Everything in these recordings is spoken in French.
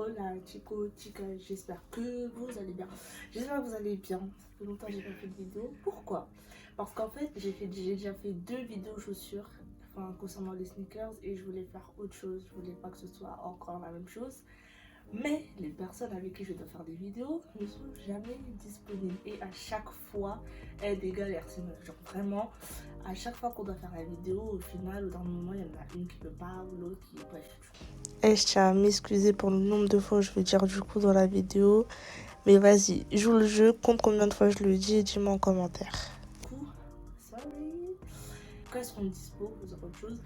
Hola chico, chica, j'espère que vous allez bien. J'espère que vous allez bien. Ça fait longtemps que j'ai pas fait de vidéo. Pourquoi? Parce qu'en fait, j'ai déjà fait 2 vidéos chaussures, enfin concernant les sneakers, et je voulais faire autre chose. Je voulais pas que ce soit encore la même chose. Mais les personnes avec qui je dois faire des vidéos ne sont jamais disponibles. Et à chaque fois, elles des galères. C'est genre vraiment, à chaque fois qu'on doit faire la vidéo, au final, au dernier moment, il y en a une qui peut pas, ou l'autre qui... Bref. Et je tiens à m'excuser pour le nombre de fois où je vais dire du coup dans la vidéo. Mais vas-y, joue le jeu, compte combien de fois je le dis et dis-moi en commentaire. Du coup, sorry. Quand elles seront dispo, vous aurez autre chose.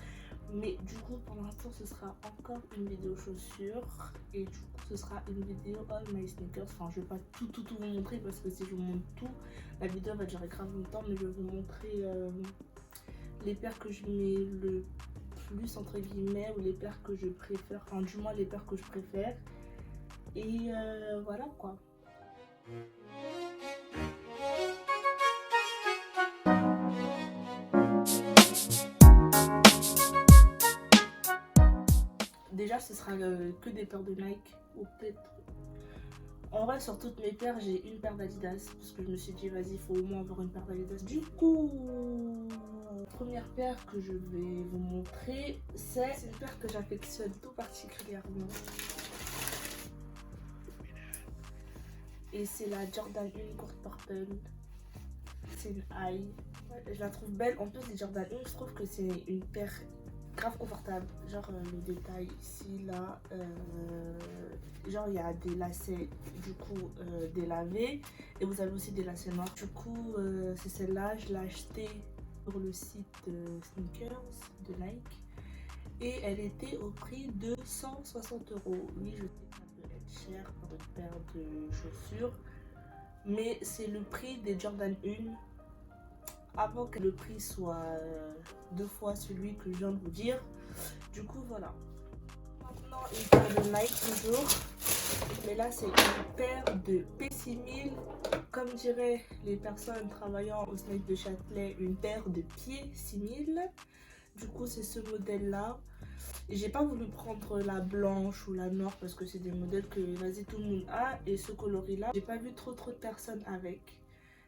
Mais du coup, pour l'instant, ce sera encore une vidéo chaussures. Et du coup, ce sera une vidéo all my sneakers. Enfin, je vais pas tout vous montrer parce que si je vous montre tout, la vidéo va durer grave longtemps. Mais je vais vous montrer les paires que je mets le plus entre guillemets, ou les paires que je préfère. Enfin, du moins, les paires que je préfère. Et voilà quoi. Déjà, ce sera que des paires de Nike, ou peut-être... En vrai, sur toutes mes paires, j'ai une paire d'Adidas, parce que je me suis dit, vas-y, il faut au moins avoir une paire d'Adidas. Du coup, première paire que je vais vous montrer, c'est une paire que j'affectionne tout particulièrement. Et c'est la Jordan 1 Court Purple. C'est une high. Je la trouve belle. En plus, les Jordan 1, je trouve que c'est une paire grave confortable. Genre le détail ici, là, genre il y a des lacets du coup délavés, et vous avez aussi des lacets noirs. Du coup c'est celle-là, je l'ai achetée sur le site Sneakers de Nike et elle était au prix de 160 €. Oui, je sais que ça peut être cher pour une paire de chaussures, mais c'est le prix des Jordan 1 avant que le prix soit 2 fois celui que je viens de vous dire. Du coup, voilà. Maintenant, une paire de Nike toujours. Mais là, c'est une paire de P6000. Comme diraient les personnes travaillant au Snake de Châtelet, une paire de pieds 6000. Du coup, c'est ce modèle-là. Et j'ai pas voulu prendre la blanche ou la noire parce que c'est des modèles que, vas-y, tout le monde a. Et ce coloris-là, j'ai pas vu trop de personnes avec.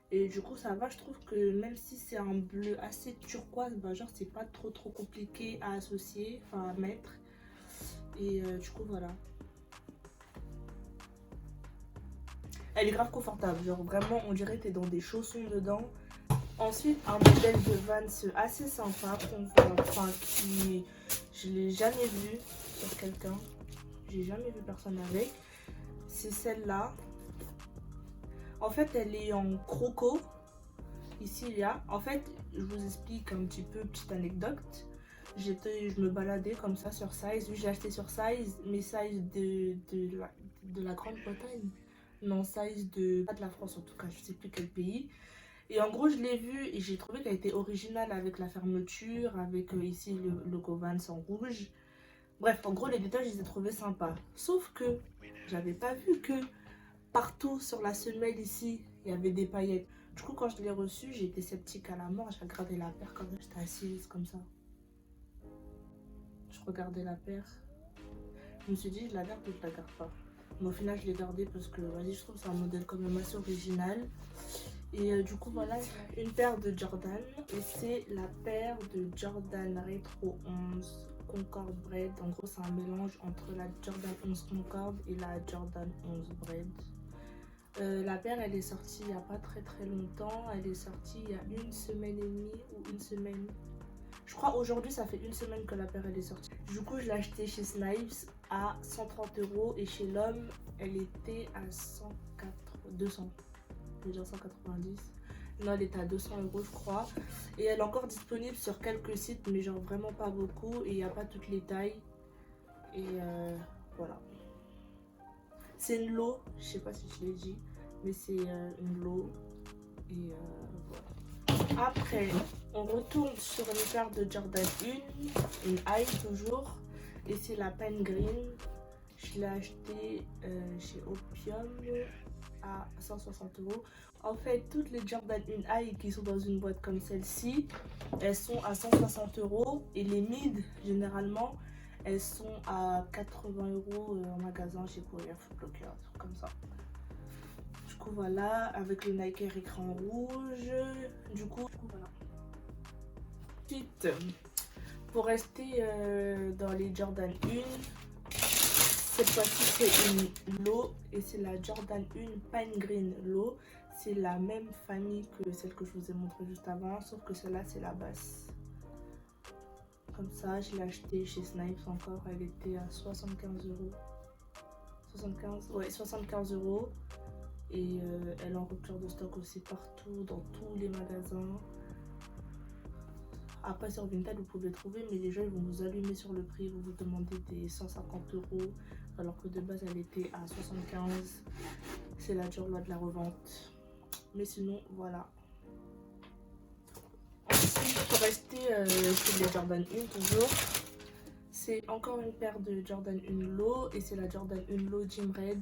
Et du coup ça va, je trouve que même si c'est un bleu assez turquoise, bah genre c'est pas trop compliqué à associer, enfin à mettre. Et du coup voilà. Elle est grave confortable, genre vraiment on dirait que t'es dans des chaussons dedans. Ensuite un modèle de Vans assez sympa qu'on voit, enfin qui... Je l'ai jamais vu sur quelqu'un. J'ai jamais vu personne avec. C'est celle-là. En fait, elle est en croco. Ici, il y a... En fait, je vous explique un petit peu, petite anecdote. Je me baladais comme ça sur Size. Oui, j'ai acheté sur Size, mais Size de la Grande-Bretagne. Non, Size de... Pas de la France en tout cas, je sais plus quel pays. Et en gros, je l'ai vue et j'ai trouvé qu'elle était originale avec la fermeture, avec ici le logo Vans en rouge. Bref, en gros, les détails, je les ai trouvés sympas. Sauf que j'avais pas vu que partout sur la semelle ici, il y avait des paillettes. Du coup, quand je l'ai reçue, j'ai été sceptique à la mort. J'ai regardé la paire comme ça, j'étais assise comme ça. Je regardais la paire. Je me suis dit, je la garde ou je la garde pas. Mais au final, je l'ai gardée parce que, vas-y, je trouve que c'est un modèle quand même assez original. Et du coup, voilà, une paire de Jordan. Et c'est la paire de Jordan Retro 11 Concorde Bread. En gros, c'est un mélange entre la Jordan 11 Concorde et la Jordan 11 Bread. La paire, elle est sortie il n'y a pas très longtemps. Elle est sortie il y a 1 semaine et demie ou 1 semaine. Je crois aujourd'hui, ça fait 1 semaine que la paire elle est sortie. Du coup, je l'ai achetée chez Snipes à 130 € et chez l'homme, elle était à 200. Je veux dire 190. Non, elle était à 200 € je crois. Et elle est encore disponible sur quelques sites, mais genre vraiment pas beaucoup. Et il n'y a pas toutes les tailles. Et voilà. C'est une low, je sais pas si je l'ai dit, mais c'est une low. Et voilà. Après, on retourne sur une paire de Jordan 1, une high toujours. Et c'est la Pen Green. Je l'ai achetée chez Opium à 160 €. En fait, toutes les Jordan 1 high qui sont dans une boîte comme celle-ci, elles sont à 160 €. Et les mid, généralement, Elles sont à 80 € en magasin chez Courrier Foot Locker, un truc comme ça. Du coup voilà, avec le Nike Air écran rouge. Du coup voilà. Ensuite, pour rester dans les Jordan 1, cette fois-ci c'est une low et c'est la Jordan 1 Pine Green Low. C'est la même famille que celle que je vous ai montré juste avant, sauf que celle-là c'est la basse. Comme ça, je l'ai acheté chez Snipes encore, elle était à 75 €. 75, ouais, 75 €. Et elle est en rupture de stock aussi partout, dans tous les magasins. Après sur Vinted vous pouvez trouver, mais les gens ils vont vous allumer sur le prix, vous vous demandez des 150 € alors que de base elle était à 75. C'est la dure loi de la revente. Mais sinon voilà. Ensuite pour rester sur les Jordan 1 toujours, c'est encore une paire de Jordan 1 Low et c'est la Jordan 1 Low Gym Red.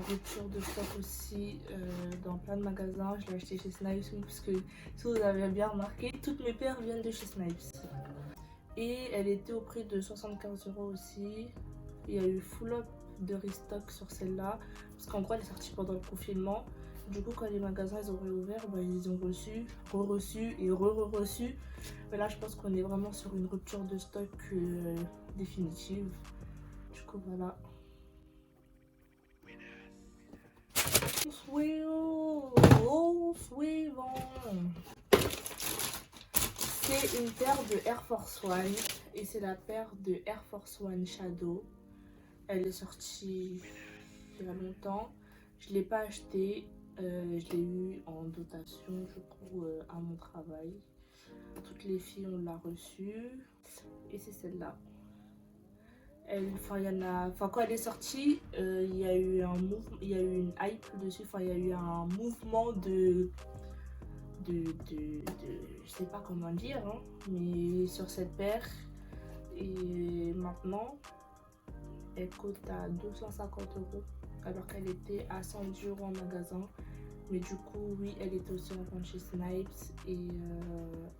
Rupture de stock aussi dans plein de magasins. Je l'ai acheté chez Snipes, parce que si vous avez bien remarqué, toutes mes paires viennent de chez Snipes. Et elle était au prix de 75 € aussi. Il y a eu full up de restock sur celle-là, parce qu'en gros elle est sortie pendant le confinement. Du coup quand les magasins ils ont réouvert, bah, ils ont reçu, re-reçu et re-reçu. Mais là je pense qu'on est vraiment sur une rupture de stock définitive. Du coup voilà. Suivant, c'est une paire de Air Force One et c'est la paire de Air Force One Shadow. Elle est sortie il y a longtemps. Je ne l'ai pas achetée, je l'ai eu en dotation je crois à mon travail. Toutes les filles on l'a reçue et c'est celle-là. Quand elle est sortie, il y a eu un mouvement, il y a eu une hype dessus, il y a eu un mouvement de je sais pas comment dire, hein, mais sur cette paire. Et maintenant, elle coûte à 250 € alors qu'elle était à 110 € en magasin. Mais du coup, oui, elle était aussi en vente chez Snipes et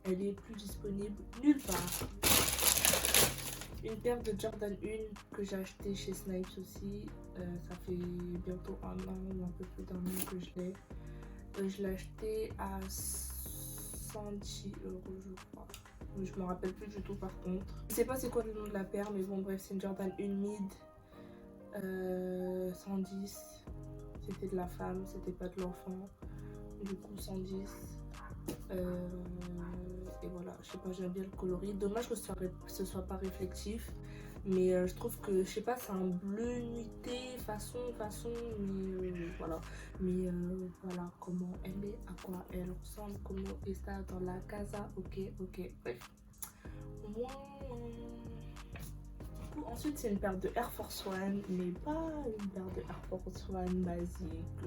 elle est plus disponible nulle part. Une paire de Jordan 1 que j'ai acheté chez Snipes aussi. Ça fait bientôt un an ou un peu plus d'un an que je l'ai. Je l'ai acheté à 110 € je crois. Je me rappelle plus du tout par contre. Je sais pas c'est quoi le nom de la paire, mais bon bref, c'est une Jordan 1 mid 110. C'était de la femme, c'était pas de l'enfant. Du coup 110. Et voilà, je sais pas, j'aime bien le coloris. Dommage que ce soit pas réflectif. Mais je trouve que, je sais pas, c'est un bleu nuité, façon, mais voilà. Mais voilà comment elle est, à quoi elle ressemble, comment est ça dans la casa, ok, bref. Ensuite, c'est une paire de Air Force One, mais pas une paire de Air Force One basique.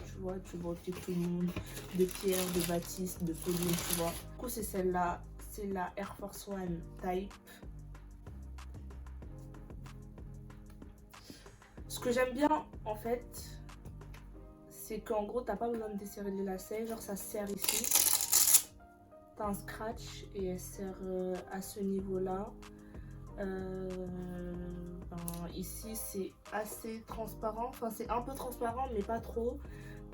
Tu vois que tout le monde, de Pierre, de Baptiste, de Pauline, tu vois. Du coup, c'est celle-là, c'est la Air Force One Type. Ce que j'aime bien, en fait, c'est qu'en gros, t'as pas besoin de desserrer les lacets. Genre, ça serre ici. T'as un scratch et elle serre à ce niveau-là. Ici, c'est assez transparent. Enfin, c'est un peu transparent, mais pas trop.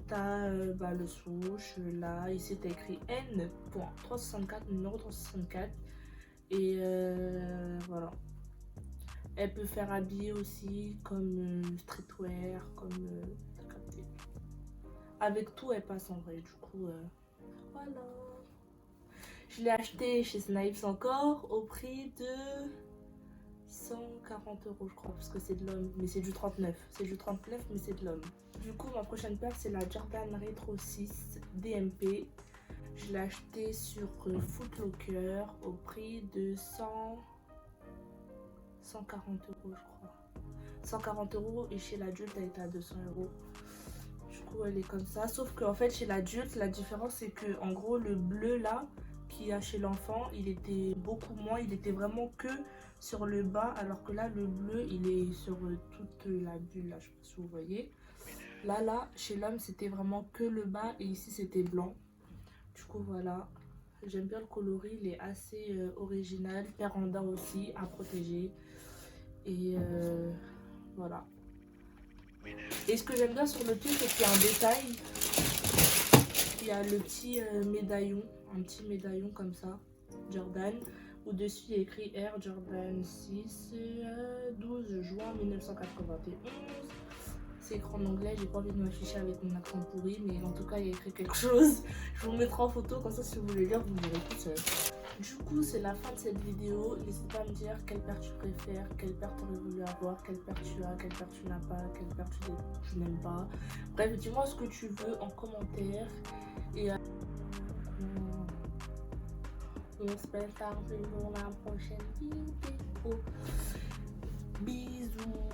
T'as le swoosh, là. Ici, t'as écrit N.364, numéro 364. Et voilà. Elle peut faire habiller aussi, comme streetwear, comme... avec tout, elle passe en vrai. Du coup, voilà. Je l'ai acheté chez Snipes encore au prix de 140 € je crois, parce que c'est de l'homme, mais c'est du 39. C'est du 39, mais c'est de l'homme. Du coup, ma prochaine paire, c'est la Jordan Retro 6 DMP. Je l'ai acheté sur Foot Locker au prix de 140 € je crois. 140 € et chez l'adulte, elle était à 200 €. Du coup, elle est comme ça. Sauf qu'en fait, chez l'adulte, la différence, c'est que en gros, le bleu là, qu'il y a chez l'enfant, il était beaucoup moins. Il était vraiment que sur le bas, alors que là, le bleu, il est sur toute la bulle là. Je sais pas si vous voyez. Là, chez l'homme, c'était vraiment que le bas et ici, c'était blanc. Du coup, voilà. J'aime bien le coloris, il est assez original. Péranda aussi, à protéger. Et voilà. Et ce que j'aime bien sur le pied, c'est qu'il y a un détail. Il y a le petit médaillon, un petit médaillon comme ça, Jordan. Au-dessus, il y a écrit Air Jordan 6, 12 juin 1991. C'est écrit en anglais, j'ai pas envie de m'afficher avec mon accent pourri, mais en tout cas, il y a écrit quelque chose. Je vous mettrai en photo, comme ça, si vous voulez lire, vous verrez tout seul. Du coup, c'est la fin de cette vidéo. N'hésite pas à me dire quelle paire tu préfères, quelle paire tu aurais voulu avoir, quelle paire tu as, quelle paire tu n'as pas, quelle paire tu n'aimes pas. Bref, dis-moi ce que tu veux en commentaire. Et on se prépare pour la prochaine vidéo. Bisous.